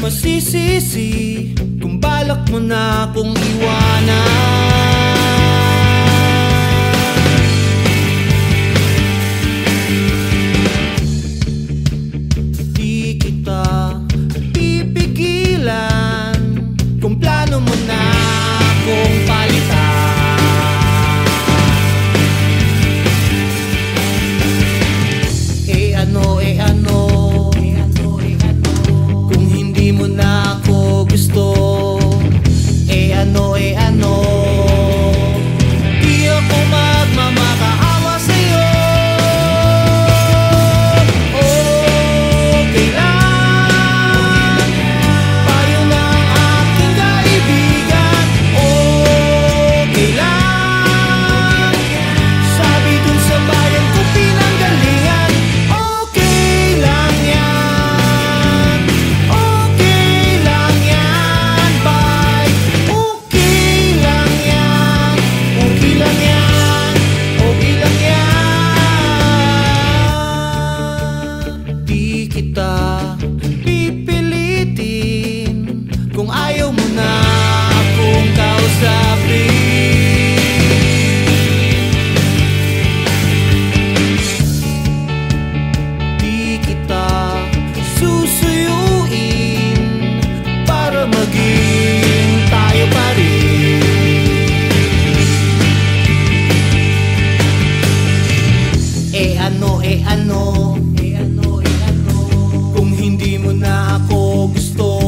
masisisi kung balak mo na akong iwanan. Di kita pipigilan kung plano mo na akong palitan. Ano kung hindi mo na ako gusto. Ano di ako magmamakaawa sa'yo. Okay lang, payo ng aking kaibigan. Okay lang, sabi dun sa bayan ko pinanggalingan. Okay lang yan, okay lang yan, bye. Okay lang yan, okay lang yan, okay lang yan. Di kita pipilitin kung ayaw mo na akong kausapin. Di kita susuyuin para maging tayo pa rin. Ano kung hindi mo na ako gusto.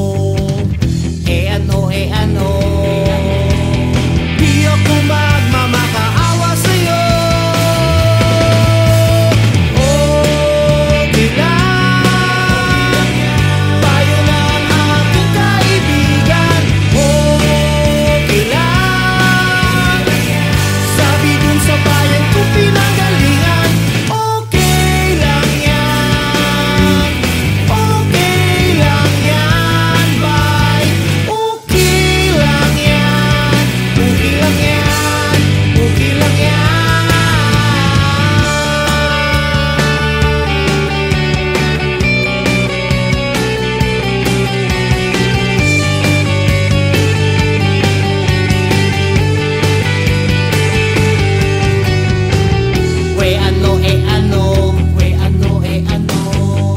Ano di ako magmamakaawa sa'yo. Okay lang, payo ng aking kaibigan. Okay lang, sabi dun sa bayan ko pinanggalingan. Okay lang yan, okay lang yan, bye. Okay lang yan, okay lang yan, okay lang yan.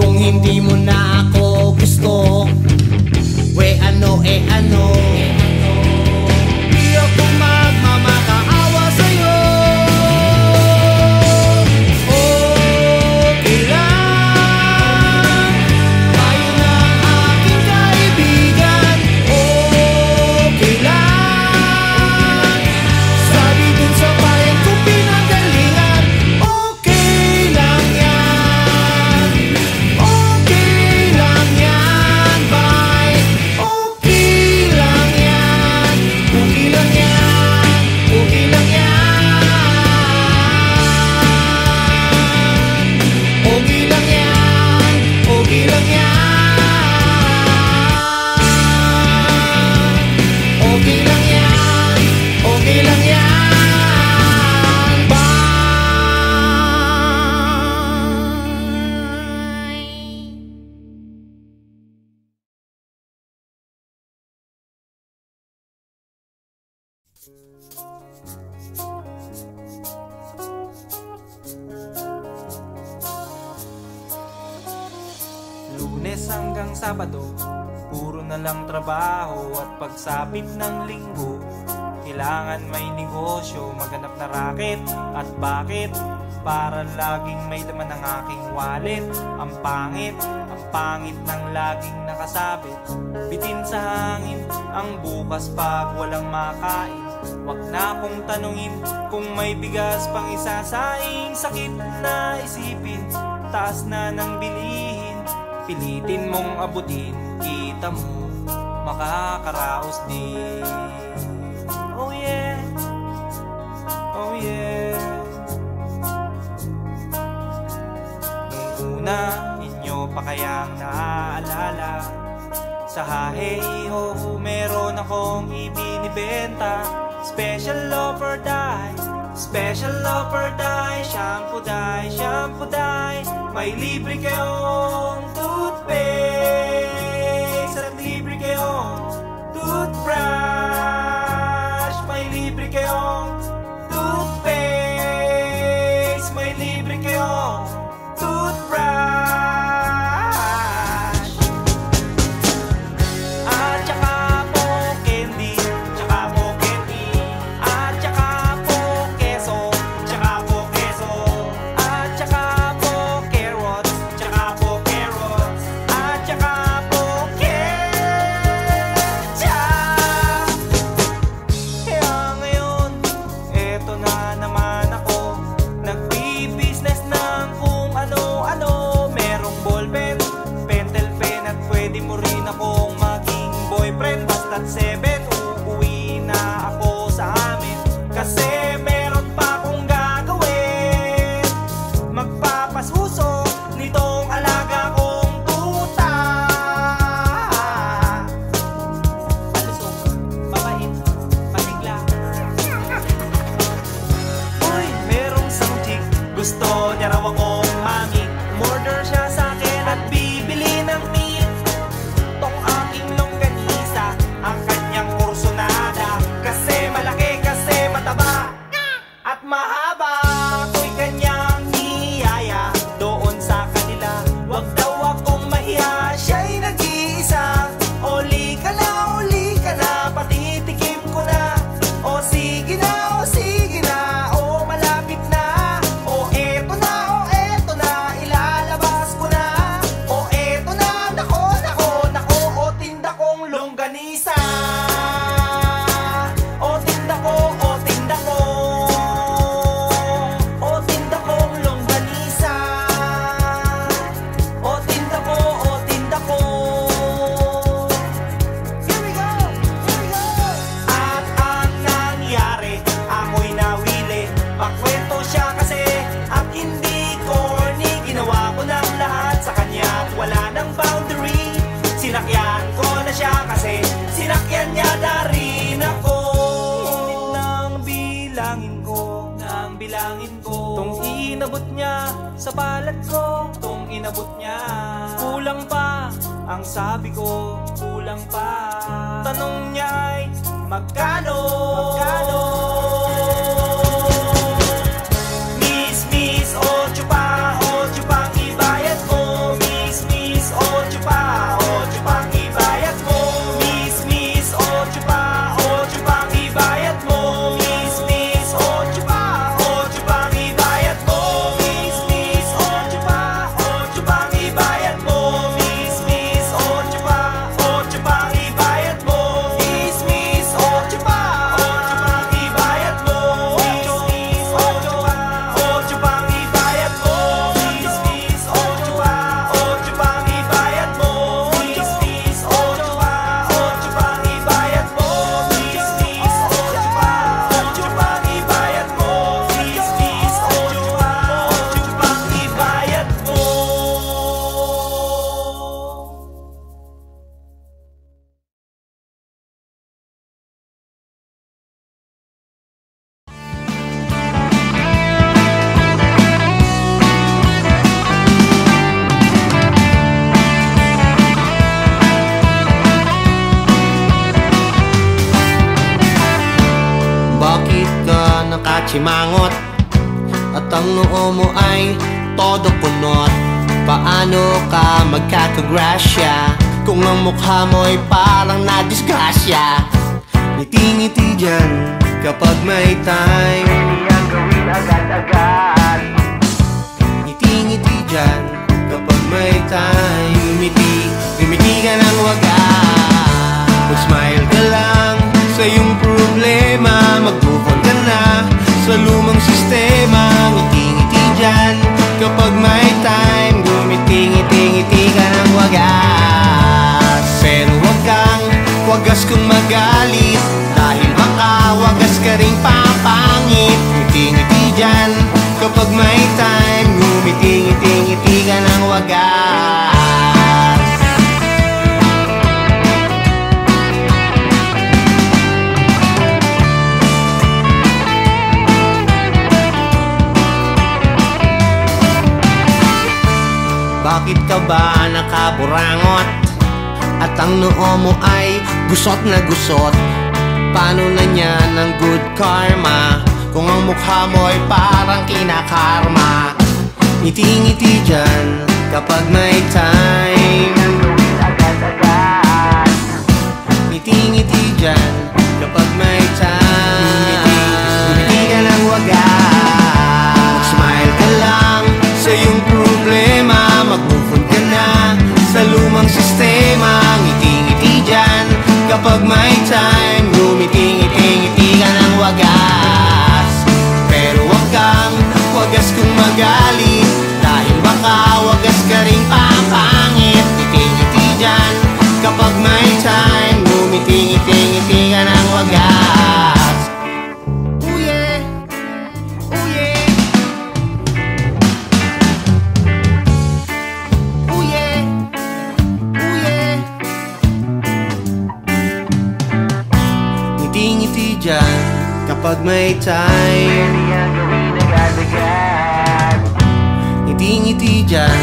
Kung hindi mo na ako gusto. Ano di ako magmamakaawa sa'yo. Okay lang, payo ng aking kaibigan. Okay lang, sabi dun sa bayan ko pinanggalingan. Okay lang yan, okay lang yan, bye. Okay lang yan, okay lang yan, okay lang yan. Okay lang yan, okay lang yan. Okay lang yan, okay lang yan, bye. Lunes hanggang Sabado, puro na lang trabaho. At pagsapit ng Linggo, kailangan may negosyo. Maghanap na raket. At bakit? Para laging may laman ng aking wallet. Ang pangit ng laging nakasabit. Bitin sa hangin ang bukas pag walang makain. Wag na akong tanungin kung may bigas pang isasaing. Sakit na isipin, taas na ng bilihin. Pilitin mong abutin, kita mo makakaraos din. Oh yeah, oh yeah. Nung una, inyo pa kayang naaalala, sa Haheho meron akong ibinibenta. Special offer dye, special offer dye. Shampoo dye, shampoo dye. May libre kayong toothpaste at libre sa palad ko tong inabot niya. Kulang pa, ang sabi ko, kulang pa. Tanong niya ay magkano? Miss, miss, 8 pa, 8 pang ibayad mo. Miss, miss, 8 pa, 8 pang ibayad mo. Miss, miss, 8 pa, 8 pang ibayad mo. Miss, miss, 8 pa, 8 pang ibayad mo. Miss, miss, 8 pa, 8 pang ibayad mo. Miss, miss, 8 pa, 8 pang ibayad mo. Miss, miss, 8 pa, 8 pang ibayad mo. Miss, miss, 8 pa, 8 pang ibayad mo. Miss, miss, 8 pa, 8 pang ibayad mo. Miss, miss, 8 pa, 8 pang ibayad mo. Miss, miss, 8 pa, 8 pang ibayad mo. Miss, miss, 8 pa, 8 pang ibayad mo. Bakit ka nakatsimangot? At ang noo mo ay todo punot. Paano ka magkakagrasya kung ang mukha mo'y parang nadisgrasya? Ngiti-ngiti dyan kapag may time. Hindi ang gawin agad-agad. Ngiti-ngiti dyan kapag may time. Ngumiti ka ng wagas. Mag-smile ka lang sa iyong problema. Mag-move on ka na sa lumang sistema. Ngiti-ngiti dyan kapag may time. Ngumiti-ngiti ka ng wagas. Pero wag kang wagas kung magalit, dahil baka wagas ka ring papangit. Ngiti-ngiti dyan kapag may time. Ngumiti-ngiti ka ng wagas. Bakit ka ba nakaburangot? At ang noo mo ay gusot na gusot. Paano na yan ang good karma kung ang mukha mo ay parang kinakarma? Ngiti-ngiti dyan kapag may time. Agad-agad. Ngiti-ngiti dyan kapag may time. Ngumiti ka ng wagas. Smile ka lang sa iyong problema. Mag-move on ka na sa lumang sistema. Ngiti-ngiti dyan kapag may time. Ngumiti-ngiti ka ng wagas. Pero wag kang wagas kung magalit, dahil baka wagas ka ring papangit. Ngiti-ngiti dyan kapag may time. Ngumiti-ngiti ka ng wagas. Ooh yeah, ooh yeah, ooh yeah, ooh yeah. Ngiti-ngiti dyan kapag may time. Hindi ang gawin agad-agad. Ngiti-ngiti dyan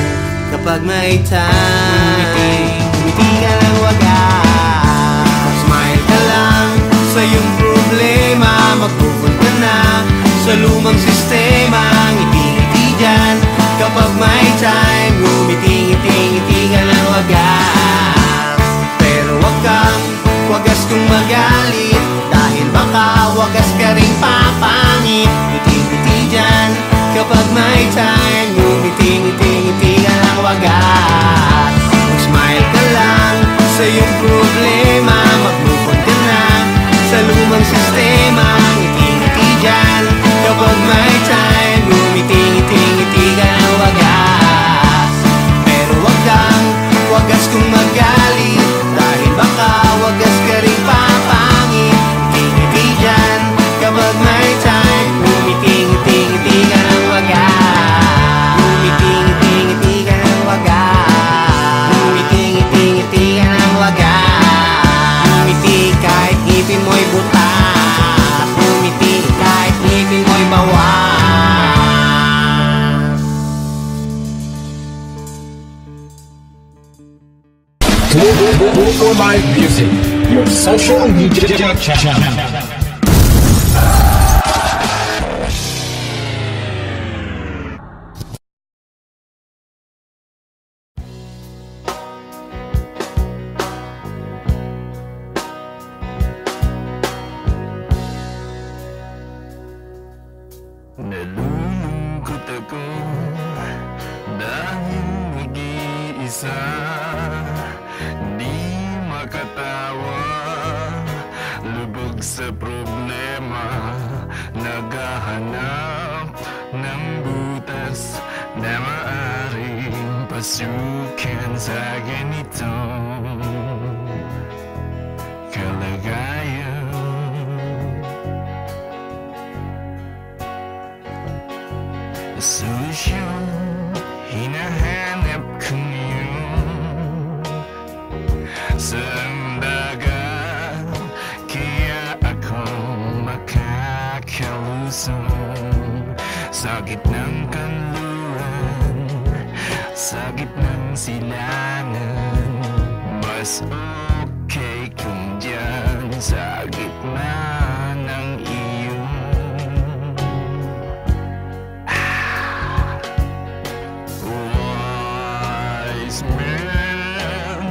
kapag may time. Ngumiti ka ng wagas. Smile ka lang sa iyong problema. Mag-move on ka na sa lumang sistema. Ngiti-ngiti dyan kapag may time. Ngumiti-ngiti ka ng wagas. Pero wag kang wagas kung magalit, dahil baka wagas ka ring papangit. Ngiti-ngiti dyan kapag may time. Ngumiti-ngiti ka ng wagas. Mag-smile ka lang sa iyong problema. Mag-move on ka na sa lumang sistema. Ngiti-ngiti dyan kapag may time. Ngumiti-ngiti ka ng wagas. Pero wag kang wagas kung magalit, dahil baka wagas ka ring papangit. Ngiti-ngiti dyan kapag may time. Ngumiti-ngiti ka ng wagas. Ngumiti-ngiti ka ng wagas. Ngumiti-ngiti ka ng wagas. Ngumiti kahit ngipin mo'y butas. Ngumiti kahit ngipin mo'y bawas. For Live Music, your social media channel. Nalulungkot ako dahil nag-iisa, di makatawa, lubog sa problema, naghahanap ng butas na maaring pasukan sa ganitong kalagayan. Solusyon, hinahanap ko ngayon sa dagat, kaya ako makakalusong sa gitnang kanluran, sa gitnang silangan. Mas okay kung dyan sa gitna ng iyong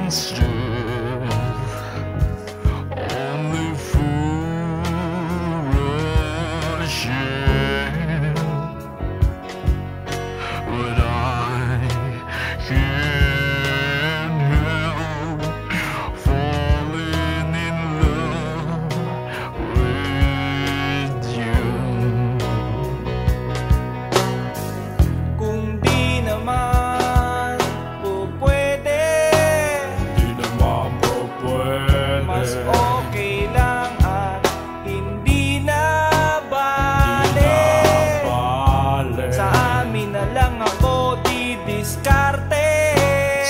man's truth. Only fool rushing, but I can't help falling in love with you. Kung di naman mas okay lang at hindi na bale. Sa amin na lang ako didiskarte.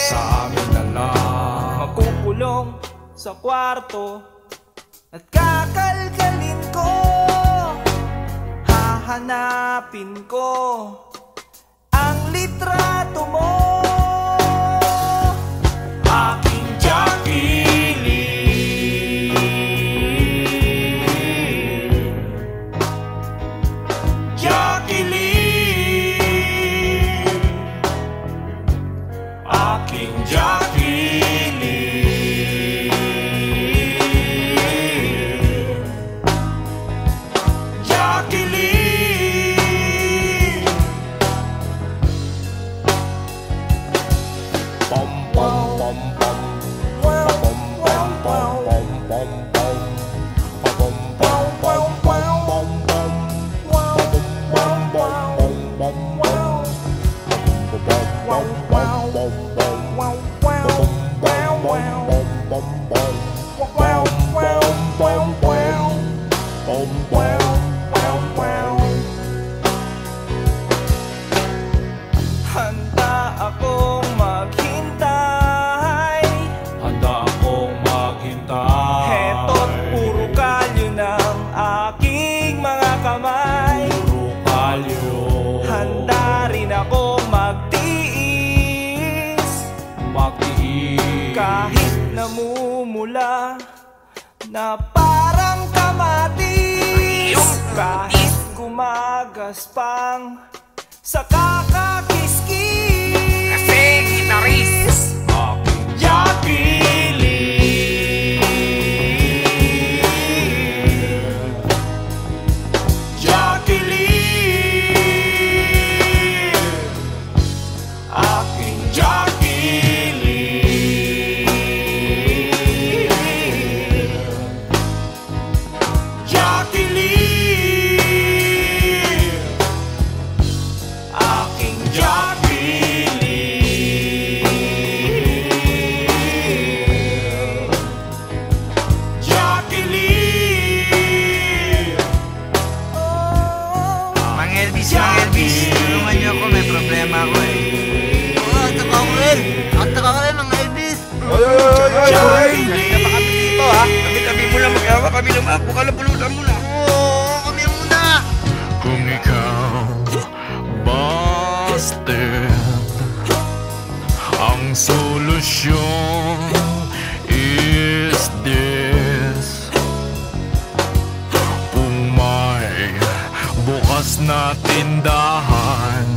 Sa amin na lang magkukulong sa kwarto at kakalkalin ko, hahanapin ko ang litrato mo. Aking handa akong maghintay. Heto't puro kalyo ng aking mga kamay. Handa rin ako magtiis kahit namumula na parang kamatis, kahit gumagaspang sa kakakiskis. Kasi gitaris kami naman, kung kalabulutan mo na. Oo, kami muna. Kung ikaw busted, ang solusyon is this? Kung may bukas na tindahan,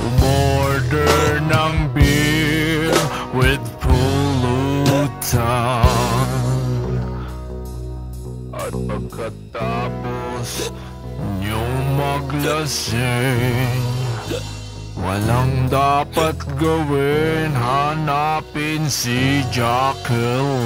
umorder ng beer with pulutan. At pagkatapos niyong maglasing, walang dapat gawin, hanapin si Jacqueline.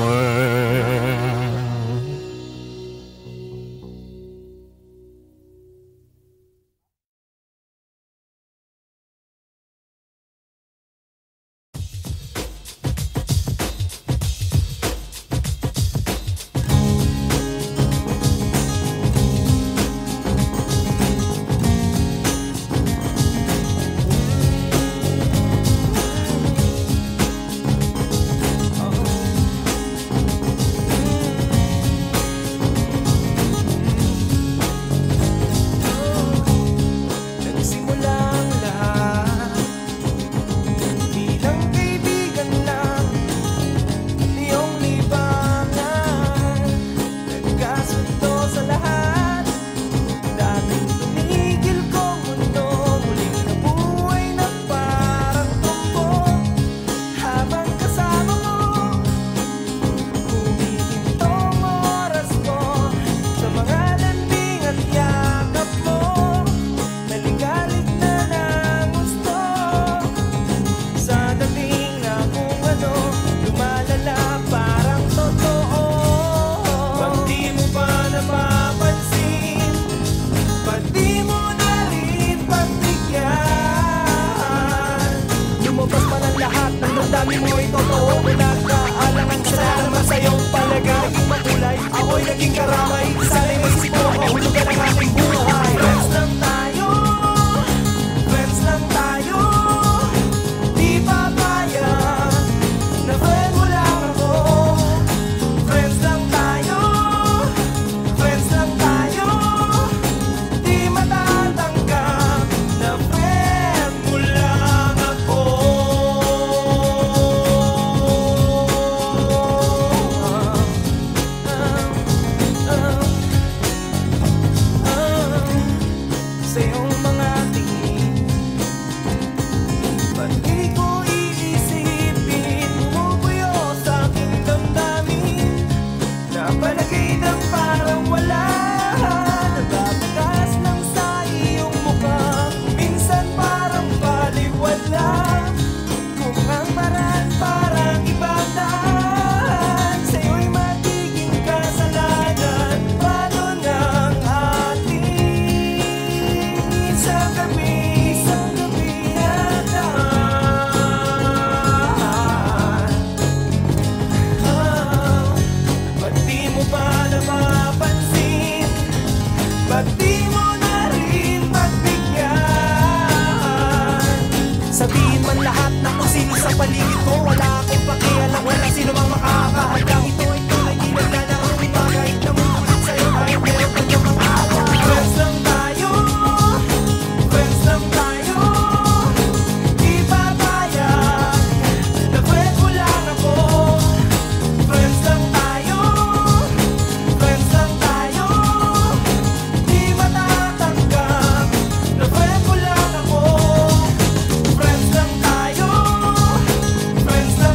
Friends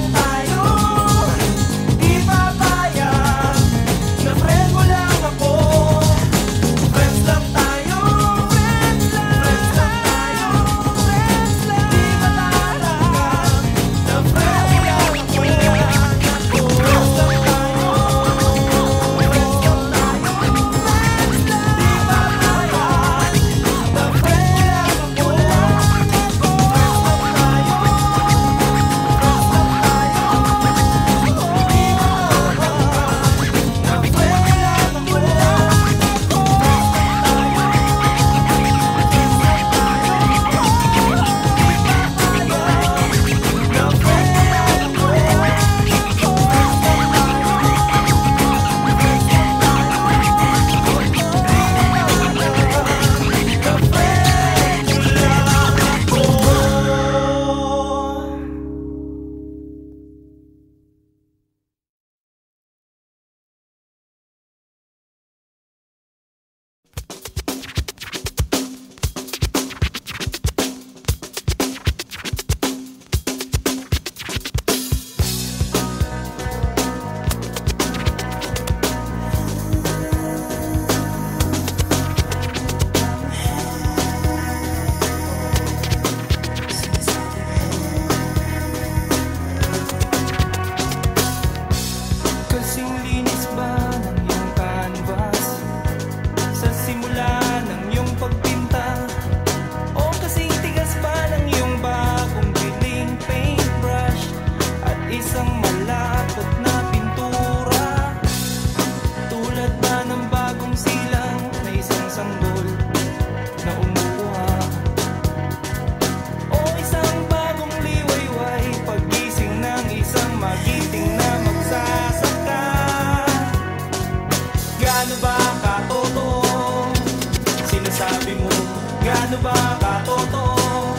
ba katotoo?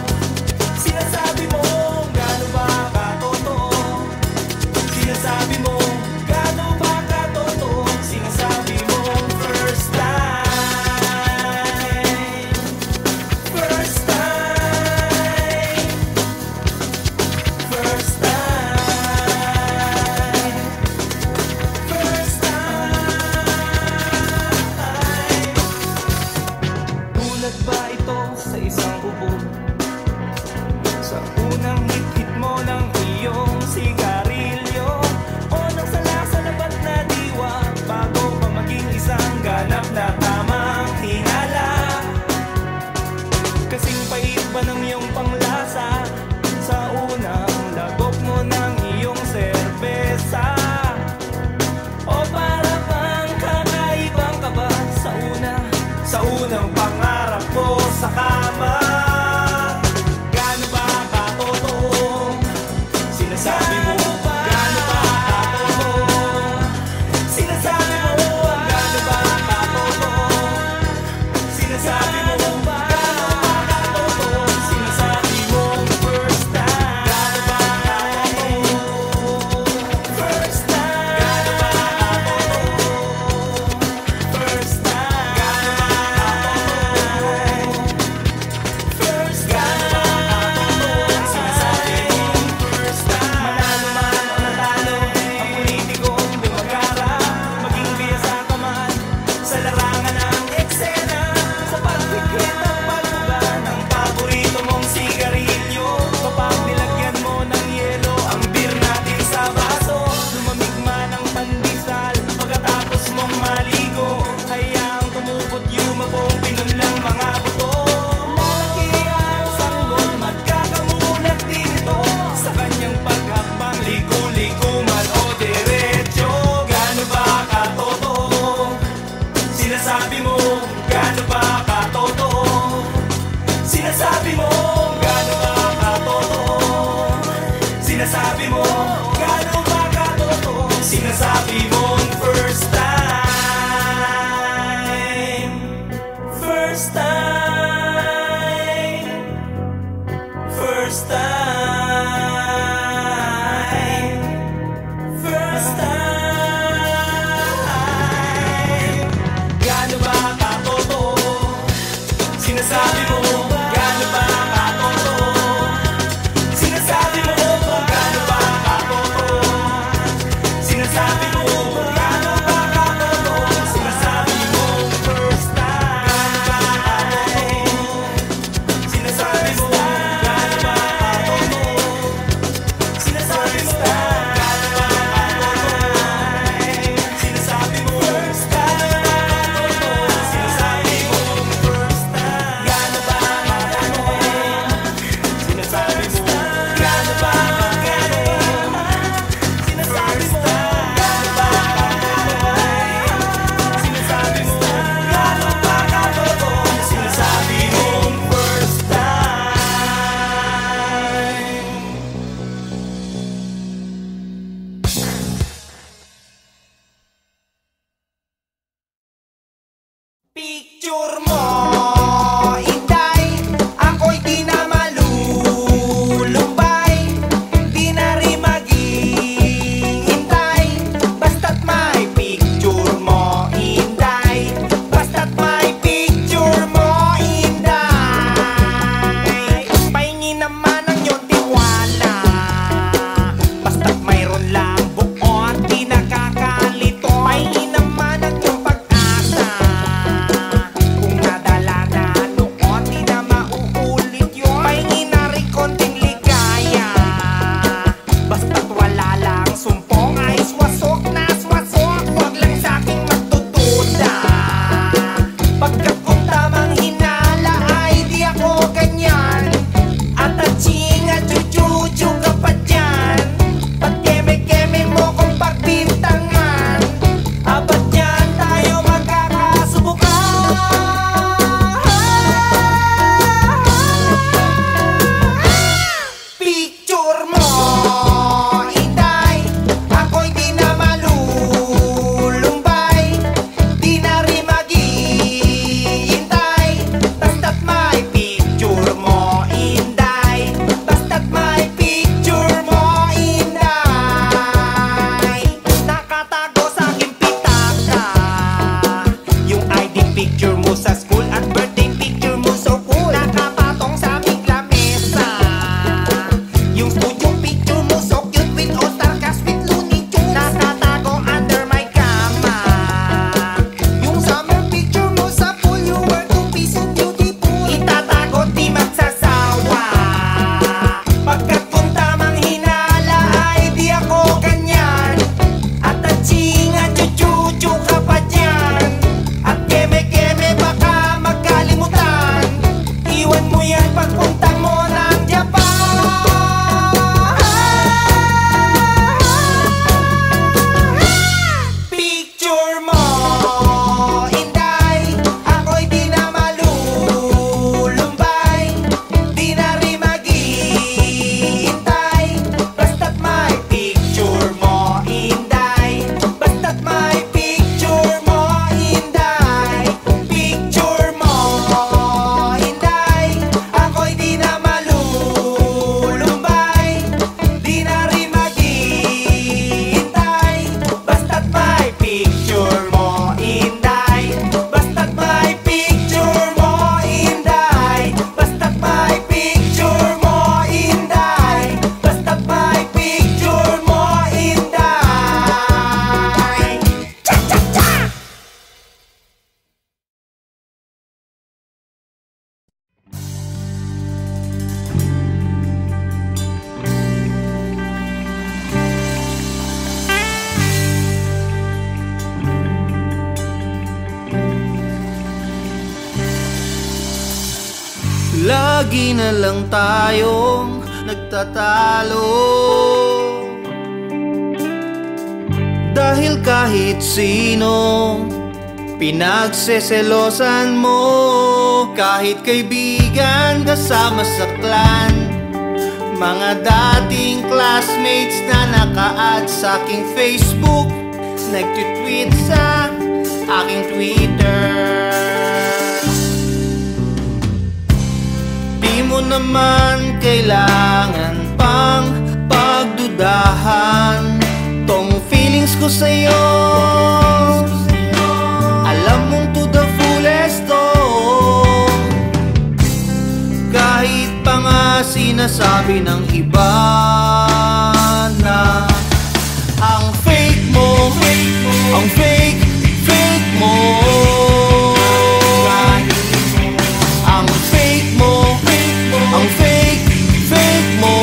Sinasabi mo, gaano ba katotoo? Sinasabi mo, gaano ba katotoo? Sinasabi mo, first time. First time. First time. First time. Tulad ba ito sa isang bubog? Sa unang hit-hit mo ng iyong sigarilyo, o nang salasalabat na diwa bago pa maging isang ganap na tamang hinala? Kasing pait ba ng iyong panglasa sa unang lagok mo ng iyong serbesa? O para bang kakaibang ka ba sa unang pangarap ko sa kama? Gaano ba katotoo? Sinasabi mo, gaano ba katotoo? Sinasabi mo, gaano ba katotoo? Sinasabi mo, gaano ba katotoo? Sinasabi mo, first time. Gaano ba katotoo? First time. Gaano ba katotoo? First time. Gaano ba katotoo? First time. Sinasabi mo, first time. Manalo man o natalo, ang politikong bumagara, maging biyasa ka man sa larangan ng eksena, sa pagpikit at pagbuga ng paborito mong sigarilyo, kapag nilagyan mo ng yelo ang beer natin sa baso, lumamig man ang pandesal pagkatapos mong maligo, hayaang tumupot yumabong pinunlang mga buto. Lalaki ang sanggol, magkakamulat dito sa kanyang paghakbang, ligo-ligo man o diretso. Gaano ba katotoo? Sinasabi mo, gaano ba katotoo? Sinasabi mo, gaano ba katotoo? Sinasabi mo, gaano ba katotoo? Sinasabi mo, first time. First time. First time. First time. Gaano ba katotoo? Sinasabi mo, gaano ba katotoo? Sinasabi mo, gaano ba katotoo? Sinasabi mo, Lagi na lang tayong nagtatalo, dahil kahit sino pinagseselosan mo. Kahit kaibigan kasama sa clan, mga dating classmates na naka-add sa aking Facebook, nagtitweet sa aking Twitter. Di mo naman kailangan pang pagdudahan tong feelings ko sa'yo. Alam mong to the fullest to, kahit pa nga sinasabi ng iba na ang fake mo, ang fake mo, ang fake mo, ang fake mo.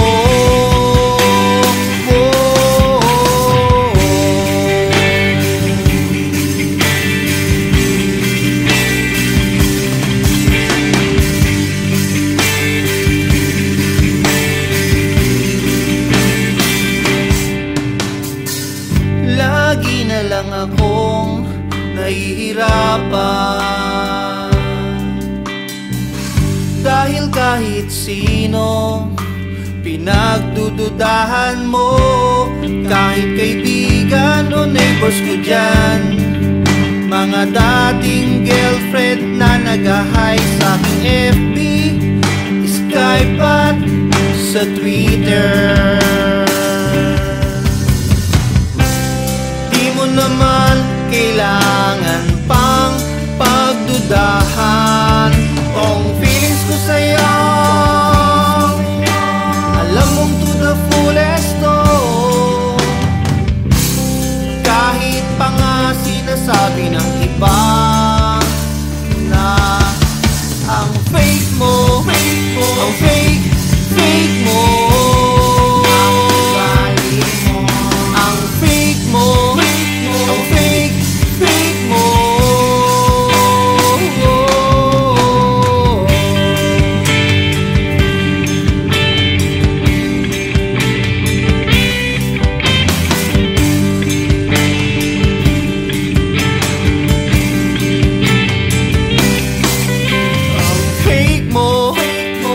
Lagi na lang akong nahihirapan, dahil kahit sino pinagdududahan mo. Kahit kaibigan o neighbors ko dyan, mga dating girlfriend na nag-hi sa aking FB, Skype at sa Twitter. Di mo naman kailangan pang pagdudahan tong feelings ko sa'yo. Alam mong to the fullest to, kahit pa nga sinasabi ng iba na ang fake mo, ang fake mo, ang fake mo,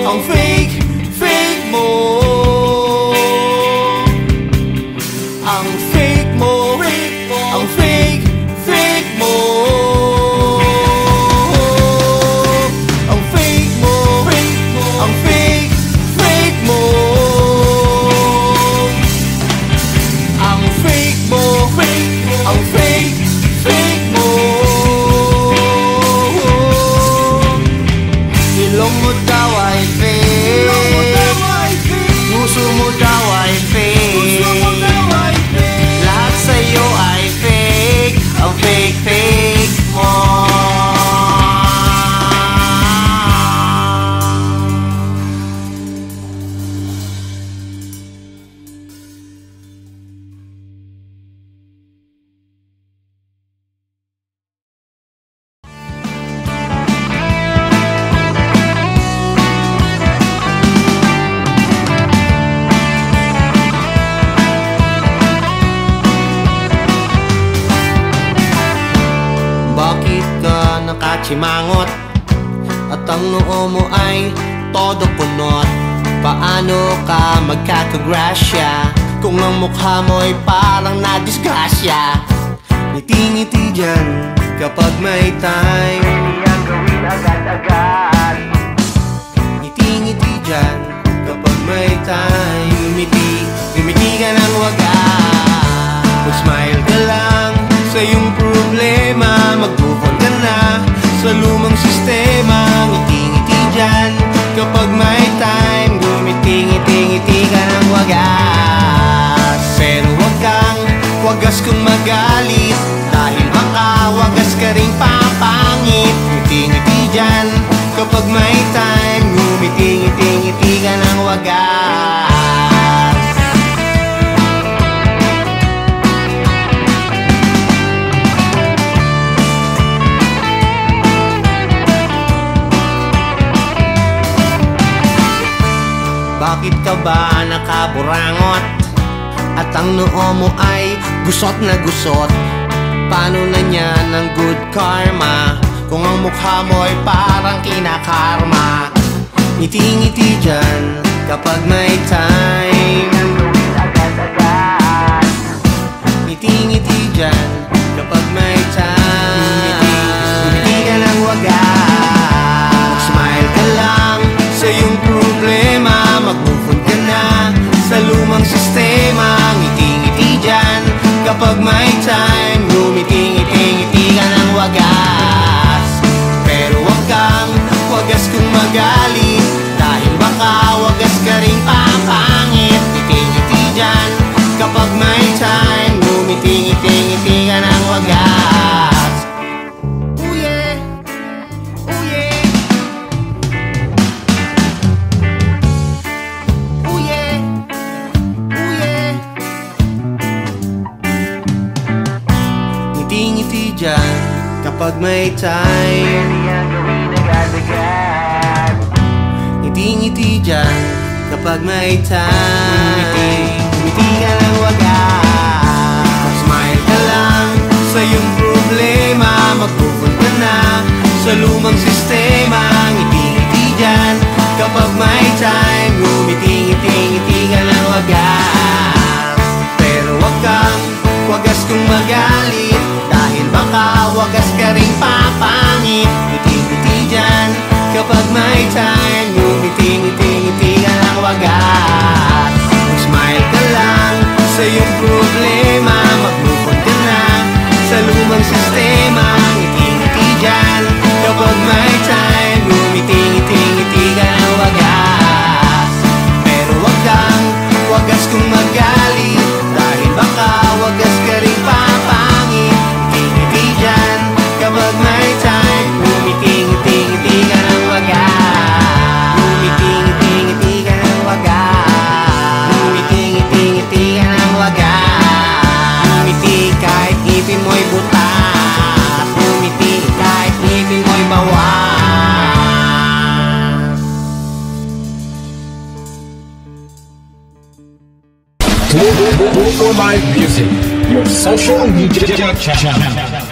ang fake mo. Ang fake mo, ang fake mo, ang fake mo, ang fake mo, ang fake mo, ang fake mo, ang fake mo. Ilong mo daw ay fake, puso mo daw ay fake, lahat sa'yo ay fake, ang fake mo. Bakit ka nakachimangot at ang noo mo ay todo kunot? Paano ka magkakagrasya kung ang mukha mo'y parang nadisgrasya? Ngiti-ngiti dyan kapag may time, hindi ang gawin agad-agad. Ngiti-ngiti dyan kapag may time, ngumiti ka ng wagas. Mag-smile ka lang sa iyong problema, mag-move on ka na sa lumang sistema. Ngiti-ngiti dyan kapag may time, ngumiti ka ng wagas. Pero wag kang wagas kung magalit, dahil baka wagas ka rin papangit. Ngiti-ngiti dyan kapag may time, ngumiti ka ng wagas. ka ba nakaburangot? At ang noo mo ay gusot na gusot? Paano na niyan ang good karma kung ang mukha mo ay parang kinakarma? Ngiti-ngiti dyan kapag may time. Ngiti-ngiti dyan kapag may time. Ngiti ka ng wagas. Smile ka lang sa iyong problema. Mag-move on ka na sa lumang sistema. Ngiti-ngiti dyan kapag may time. Ngumiti-ngiti-ngiti ka ng wagas. Pero wag kang wagas kung magalit, dahil baka wagas ka rin papangit. Ngiti-ngiti dyan kapag may time. Ngumiti-ngiti-ngiti ka ng wagas. Ooh yeah, ooh yeah, ooh yeah, ooh yeah. Ngiti-ngiti dyan kapag may time. Ngiti-ngiti dyan kapag may time. Ngumiti ka ng wagas. Smile ka lang sa iyong problema. Mag-move on ka na sa lumang sistema. Ngiti-ngiti dyan kapag may time. Ngumiti-ngiti-ngiti ka ng wagas. Pero wag kang wagas kung magalit, dahil baka wagas ka rin papangit. Ngiti-ngiti dyan kapag may time. Ngumiti-ngiti-ngiti ka ng wagas. Smile ka lang sa iyong problema. Mag-move on ka na sa lumang sistema. Ngiti-ngiti dyan kapag may time. Ngumiti-ngiti-ngiti ka ng wagas. Pero wag kang wagas kung magalit, dahil baka wagas ka rin papangit. Ngiti-ngiti dyan kapag may time. Ngumiti-ngiti-ngiti ka ng wagas. Ngumiti-ngiti-ngiti ka ng wagas. Ngumiti-ngiti-ngiti ka ng wagas. Ngumiti kahit ngipin mo'y butas. Ngumiti kahit ngipin mo'y bawas. For live music, your social media channel.